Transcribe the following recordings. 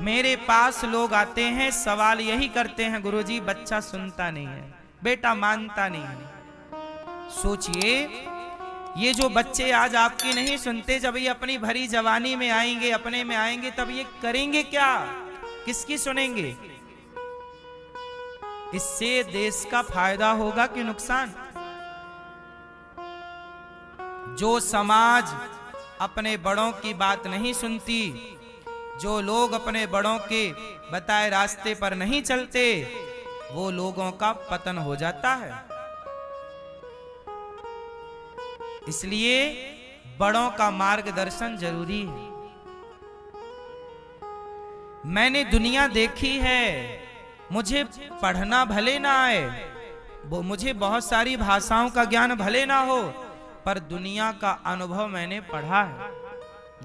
मेरे पास लोग आते हैं, सवाल यही करते हैं, गुरुजी बच्चा सुनता नहीं है, बेटा मानता नहीं है। सोचिए, ये जो बच्चे आज आपकी नहीं सुनते, जब ये अपनी भरी जवानी में आएंगे, अपने में आएंगे, तब ये करेंगे क्या? किसकी सुनेंगे? इससे देश का फायदा होगा कि नुकसान? जो समाज अपने बड़ों की बात नहीं सुनती, जो लोग अपने बड़ों के बताए रास्ते पर नहीं चलते, वो लोगों का पतन हो जाता है। इसलिए बड़ों का मार्गदर्शन जरूरी है। मैंने दुनिया देखी है, मुझे पढ़ना भले ना आए, वो मुझे बहुत सारी भाषाओं का ज्ञान भले ना हो, पर दुनिया का अनुभव मैंने पढ़ा है,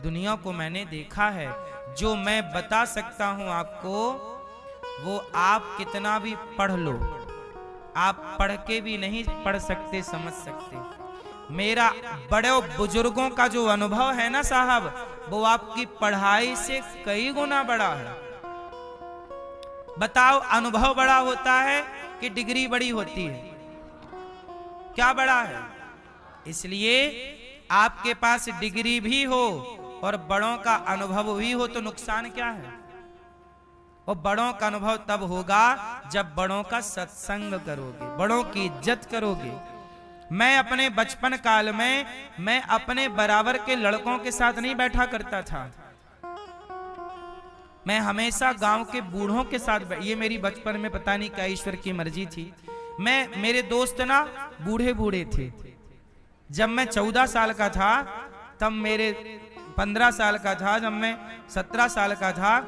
दुनिया को मैंने देखा है। जो मैं बता सकता हूं आपको, वो आप कितना भी पढ़ लो, आप पढ़ के भी नहीं पढ़ सकते, समझ सकते। मेरा बड़े बुजुर्गों का जो अनुभव है ना साहब, वो आपकी पढ़ाई से कई गुना बड़ा है। बताओ, अनुभव बड़ा होता है कि डिग्री बड़ी होती है? क्या बड़ा है? इसलिए आपके पास डिग्री भी हो और बड़ों का अनुभव भी हो तो नुकसान क्या है? और बड़ों का अनुभव तब होगा जब बड़ों का सत्संग करोगे, बड़ों की इज्जत करोगे। मैं अपने बचपन काल में मैं अपने बराबर के लड़कों के साथ नहीं बैठा करता था, मैं हमेशा गांव के बूढ़ों के साथ। ये मेरी बचपन में पता नहीं क्या ईश्वर की मर्जी थी। मेरे दोस्त ना बूढ़े बूढ़े थे। जब मैं 14 साल का था, तब मेरे 15 साल का था, जब मैं 17 साल का था,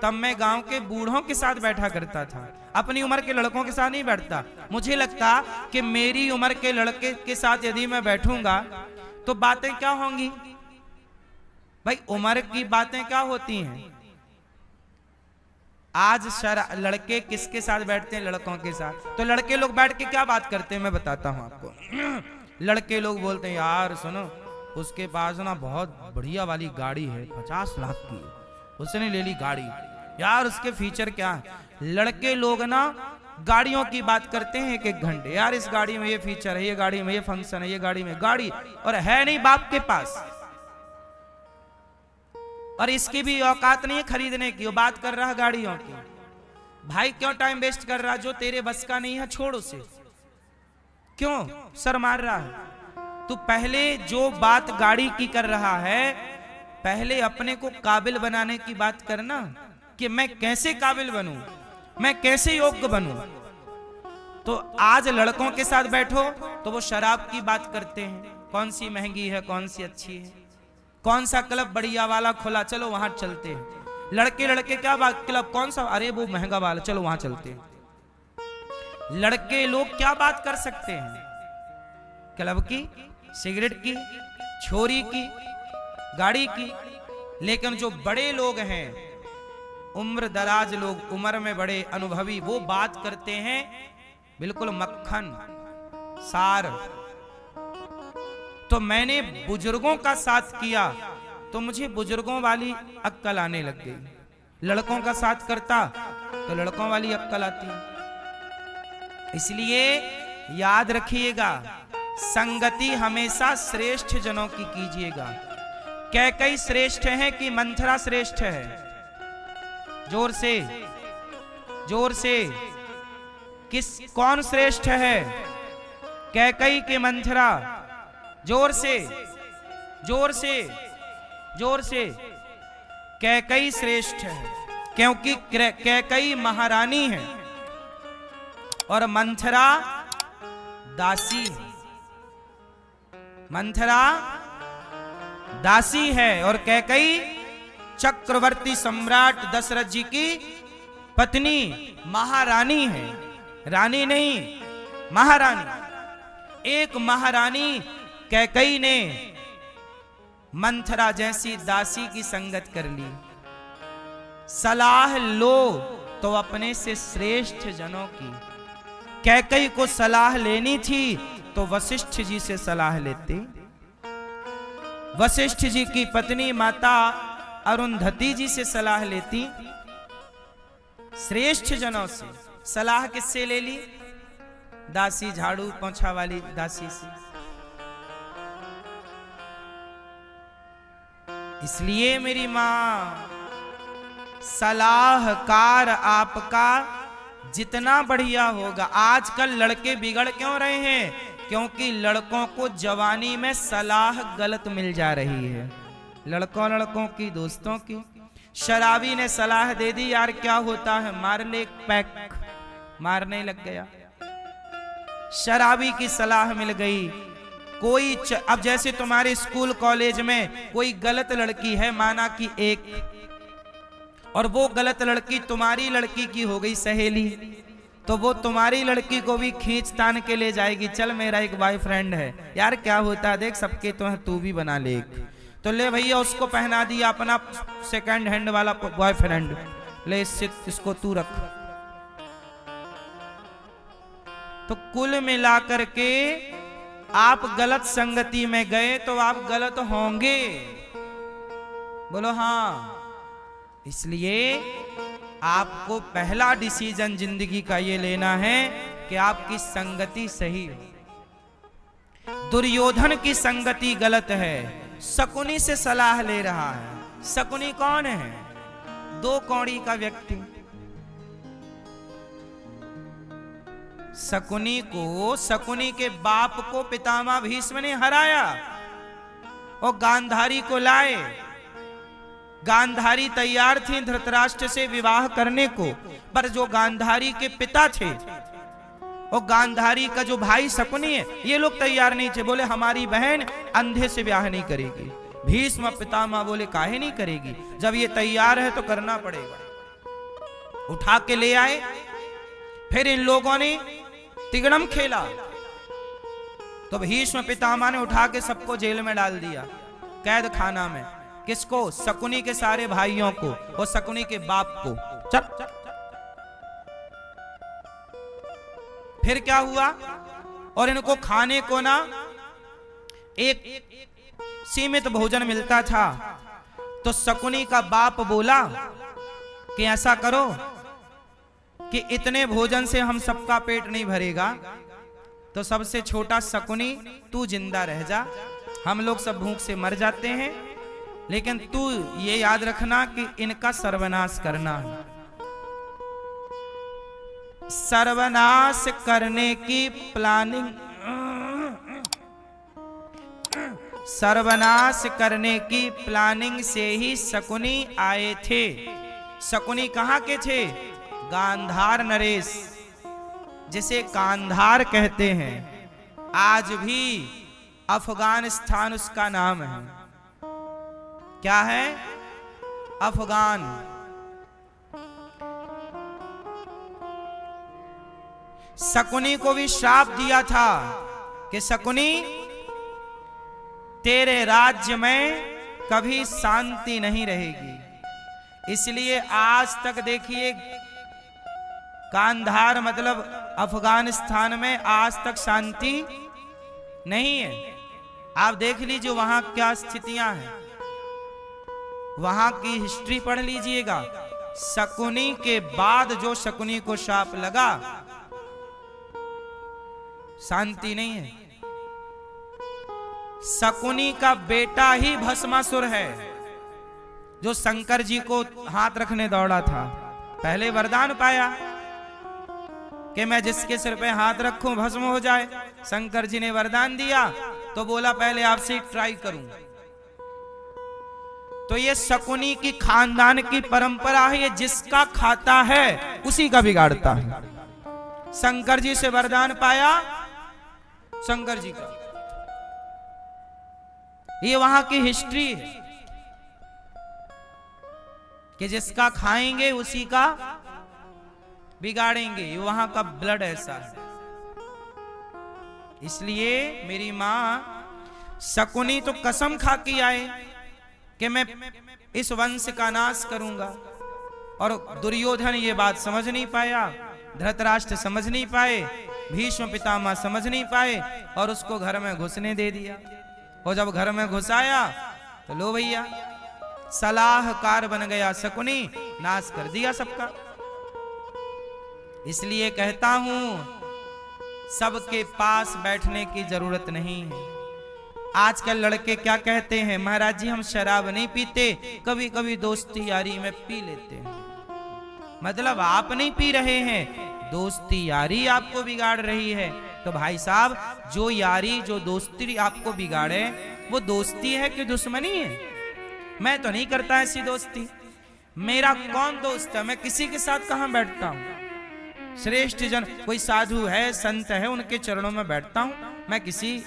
तब मैं गांव के बूढ़ों के साथ बैठा करता था, अपनी उम्र के लड़कों के साथ नहीं बैठता। मुझे लगता कि मेरी उम्र के लड़के के साथ यदि मैं बैठूंगा तो बातें क्या होंगी? भाई, उम्र की बातें क्या होती हैं? आज लड़के किसके साथ बैठते हैं? लड़कों के साथ। तो लड़के लोग बैठ के क्या बात करते हैं, मैं बताता हूं आपको। लड़के लोग बोलते हैं, यार सुनो, उसके पास ना बहुत बढ़िया वाली गाड़ी है, 50 लाख की, उसने ले ली गाड़ी, यार उसके फीचर क्या है। लड़के लोग ना गाड़ियों की बात करते हैं 1-1 घंटे, यार इस गाड़ी में ये फीचर है, ये गाड़ी में ये फंक्शन है, ये गाड़ी में गाड़ी, और है नहीं बाप के पास, और इसकी भी औकात नहीं है खरीदने की, वो बात कर रहा है गाड़ियों की। भाई क्यों टाइम वेस्ट कर रहा? जो तेरे बस का नहीं है छोड़ उसे, क्यों सर मार रहा है? तू पहले जो बात गाड़ी की कर रहा है, पहले अपने को काबिल बनाने की बात करना, कि मैं कैसे काबिल बनूं, मैं कैसे योग्य बनूं। तो आज लड़कों के साथ बैठो तो वो शराब की बात करते हैं, कौन सी महंगी है, कौन सी अच्छी है, कौन सा क्लब बढ़िया वाला खुला, चलो वहां चलते हैं। लड़के लड़के क्या बात, क्लब कौन सा, अरे वो महंगा वाला, चलो वहां चलते हैं। लड़के लोग क्या बात कर सकते हैं? क्लब की, सिगरेट की, छोरी की, गाड़ी की। लेकिन जो बड़े लोग हैं, उम्र दराज लोग, उम्र में बड़े अनुभवी, वो बात करते हैं बिल्कुल मक्खन सार। तो मैंने बुजुर्गों का साथ किया तो मुझे बुजुर्गों वाली अक्ल आने लग गई। लड़कों का साथ करता तो लड़कों वाली अक्ल आती। इसलिए याद रखिएगा, संगति हमेशा श्रेष्ठ जनों की कीजिएगा। कैकई श्रेष्ठ है कि मंथरा श्रेष्ठ है? जोर से, जोर से, कौन श्रेष्ठ है? कैकई के मंथरा? जोर से, जोर से, जोर से। कैकई श्रेष्ठ है, क्योंकि कैकई महारानी है और मंथरा दासी है। मंथरा दासी है और कैकई चक्रवर्ती सम्राट दशरथ जी की पत्नी, महारानी है, रानी नहीं, महारानी। एक महारानी कैकई ने मंथरा जैसी दासी की संगत कर ली। सलाह लो तो अपने से श्रेष्ठ जनों की। कैकई को सलाह लेनी थी तो वशिष्ठ जी से सलाह लेते। वशिष्ठ जी की पत्नी माता अरुंधति जी से सलाह लेती श्रेष्ठ जनों से सलाह किससे ले ली? दासी, झाड़ू पोंछा वाली दासी से। इसलिए मेरी मां, सलाहकार आपका जितना बढ़िया होगा। आजकल लड़के बिगड़ क्यों रहे हैं? क्योंकि लड़कों को जवानी में सलाह गलत मिल जा रही है। लड़कों की, दोस्तों की। शराबी ने सलाह दे दी, यार क्या होता है, मार ले एक पैक, मारने लग गया। शराबी की सलाह मिल गई। कोई अब जैसे तुम्हारे स्कूल कॉलेज में कोई गलत लड़की है, माना कि एक, और वो गलत लड़की तुम्हारी लड़की की हो गई सहेली, तो वो तुम्हारी लड़की को भी खींच तान के ले जाएगी। चल मेरा एक बॉयफ्रेंड है, यार क्या होता है देख, सबके तो है, तू भी बना ले। तो ले भैया, उसको पहना दिया अपना सेकंड हैंड वाला बॉयफ्रेंड, ले इसको तू रख। तो कुल मिलाकर के आप गलत संगति में गए तो आप गलत होंगे। बोलो हाँ। इसलिए आपको पहला डिसीजन जिंदगी का ये लेना है कि आपकी संगति सही हो। दुर्योधन की संगति गलत है, शकुनी से सलाह ले रहा है। शकुनी कौन है? 2 कौड़ी का व्यक्ति। शकुनी के बाप को पितामह भीष्म ने हराया और गांधारी को लाए। गांधारी तैयार थी धृतराष्ट्र से विवाह करने को, पर जो गांधारी के पिता थे और गांधारी का जो भाई शकुनी है, ये लोग तैयार नहीं थे। बोले हमारी बहन अंधे से ब्याह नहीं करेगी। भीष्म पितामह बोले काहे नहीं करेगी, जब ये तैयार है तो करना पड़ेगा। उठा के ले आए। फिर इन लोगों ने तिगड़म खेला तो भीष्म पितामह ने उठा के सबको जेल में डाल दिया, कैद खाना में। किसको? शकुनी के सारे भाइयों को और शकुनी के बाप को। चल। फिर क्या हुआ? और इनको खाने को ना एक सीमित भोजन मिलता था। तो शकुनी का बाप बोला कि ऐसा करो कि इतने भोजन से हम सबका पेट नहीं भरेगा, तो सबसे छोटा शकुनी तू जिंदा रह जा, हम लोग सब भूख से मर जाते हैं, लेकिन तू ये याद रखना कि इनका सर्वनाश करना है। सर्वनाश करने की प्लानिंग, सर्वनाश करने की प्लानिंग से ही शकुनी आए थे। शकुनी कहां के थे? गांधार नरेश, जिसे कांधार कहते हैं। आज भी अफगानिस्तान उसका नाम है। क्या है? अफगान। शकुनी को भी श्राप दिया था कि शकुनी तेरे राज्य में कभी शांति नहीं रहेगी। इसलिए आज तक देखिए, कांधार मतलब अफगानिस्तान में आज तक शांति नहीं है। आप देख लीजिए वहां क्या स्थितियां हैं, वहां की हिस्ट्री पढ़ लीजिएगा। शकुनी के बाद जो शकुनी को शाप लगा, शांति नहीं है। शकुनी का बेटा ही भस्मासुर है, जो शंकर जी को हाथ रखने दौड़ा था। पहले वरदान पाया कि मैं जिसके सिर पे हाथ रखूं भस्म हो जाए। शंकर जी ने वरदान दिया तो बोला पहले आपसे ट्राई करूं। तो ये शकुनी की खानदान की परंपरा है, ये जिसका खाता है उसी का बिगाड़ता है। शंकर जी से वरदान पाया, शंकर जी का, ये वहां की हिस्ट्री है कि जिसका खाएंगे उसी का बिगाड़ेंगे। ये वहां का ब्लड ऐसा है। इसलिए मेरी मां, शकुनी तो कसम खा के आए कि मैं इस वंश का नाश करूंगा, और दुर्योधन ये बात समझ नहीं पाया, धृतराष्ट्र समझ नहीं पाए, भीष्म पितामह समझ नहीं पाए, और उसको घर में घुसने दे दिया। और जब घर में घुसाया तो लो भैया, सलाहकार बन गया शकुनी, नाश कर दिया सबका। इसलिए कहता हूं सबके पास बैठने की जरूरत नहीं है। आजकल लड़के क्या कहते हैं, महाराज जी हम शराब नहीं पीते, कभी कभी दोस्ती यारी में पी लेते हैं। मतलब आप नहीं पी रहे हैं, दोस्ती यारी आपको बिगाड़ रही है। तो भाई साहब, जो यारी जो दोस्ती आपको बिगाड़े वो दोस्ती है कि दुश्मनी है? मैं तो नहीं करता ऐसी दोस्ती। मेरा कौन दोस्त है? मैं किसी के साथ कहां बैठता हूं? श्रेष्ठ जन कोई साधु है, संत है, उनके चरणों में बैठता हूं। मैं किसी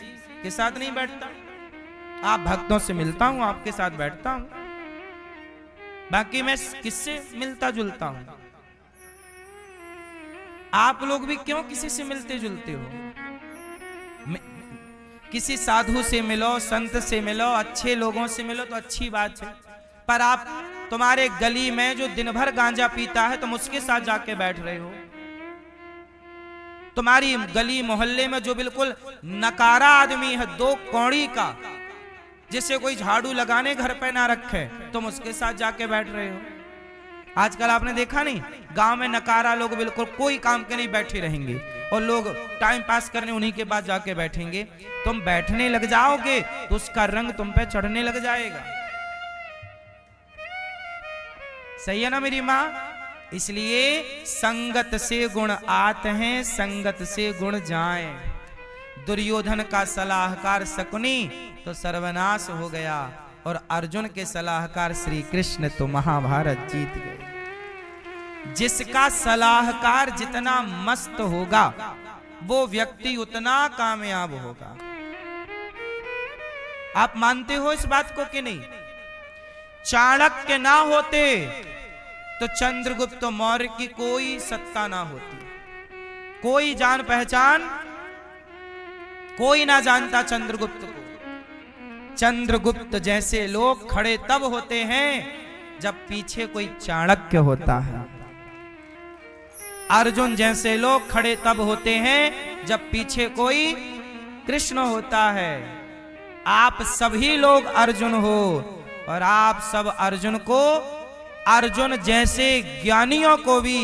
के साथ नहीं बैठता। आप भक्तों से मिलता हूं, आपके साथ बैठता हूं, बाकी मैं किससे मिलता जुलता हूं? आप लोग भी क्यों किसी से मिलते जुलते हो? किसी साधु से मिलो, संत से मिलो, अच्छे लोगों से मिलो तो अच्छी बात है। पर आप, तुम्हारे गली में जो दिन भर गांजा पीता है तुम उसके साथ जाके बैठ रहे हो। तुम्हारी गली मोहल्ले में जो बिल्कुल नकारा आदमी है, दो कौड़ी का, जिसे कोई झाड़ू लगाने घर पे ना रखे, तुम उसके साथ जाके बैठ रहे हो। आजकल आपने देखा नहीं, गांव में नकारा लोग बिल्कुल कोई काम के नहीं बैठे रहेंगे और लोग टाइम पास करने उन्हीं के पास जाके बैठेंगे। तुम बैठने लग जाओगे तो उसका रंग तुम पे चढ़ने लग जाएगा। सही है ना मेरी माँ? इसलिए संगत से गुण आते हैं, संगत से गुण जाए। दुर्योधन का सलाहकार शकुनी तो सर्वनाश हो गया और अर्जुन के सलाहकार श्री कृष्ण तो महाभारत जीत गए। जिसका सलाहकार जितना मस्त होगा वो व्यक्ति उतना कामयाब होगा। आप मानते हो इस बात को कि नहीं? चाणक्य ना होते तो चंद्रगुप्त मौर्य की कोई सत्ता ना होती, कोई जान पहचान कोई ना जानता चंद्रगुप्त को। चंद्रगुप्त जैसे लोग खड़े तब होते हैं जब पीछे कोई चाणक्य होता है। अर्जुन जैसे लोग खड़े तब होते हैं जब पीछे कोई कृष्ण होता है। आप सभी लोग अर्जुन हो और आप सब अर्जुन को, अर्जुन जैसे ज्ञानियों को भी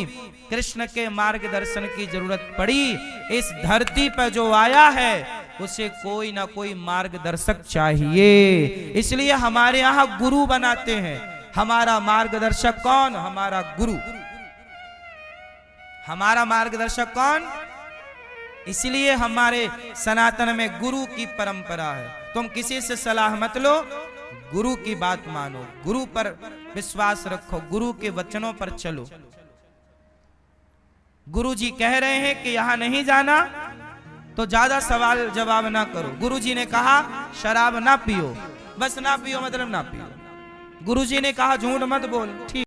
कृष्ण के मार्गदर्शन की जरूरत पड़ी। इस धरती पर जो आया है उसे कोई ना कोई मार्गदर्शक चाहिए, इसलिए हमारे यहाँ गुरु बनाते हैं। हमारा मार्गदर्शक कौन? हमारा गुरु। हमारा मार्गदर्शक कौन? इसलिए हमारे सनातन में गुरु की परंपरा है। तुम किसी से सलाह मत लो, गुरु की बात मानो, गुरु पर विश्वास रखो, गुरु के वचनों पर चलो। गुरु जी कह रहे हैं कि यहां नहीं जाना तो ज्यादा सवाल जवाब ना करो। गुरु जी ने कहा शराब ना पियो, बस ना पियो मतलब ना पियो। गुरु जी ने कहा झूठ मत बोल, ठीक।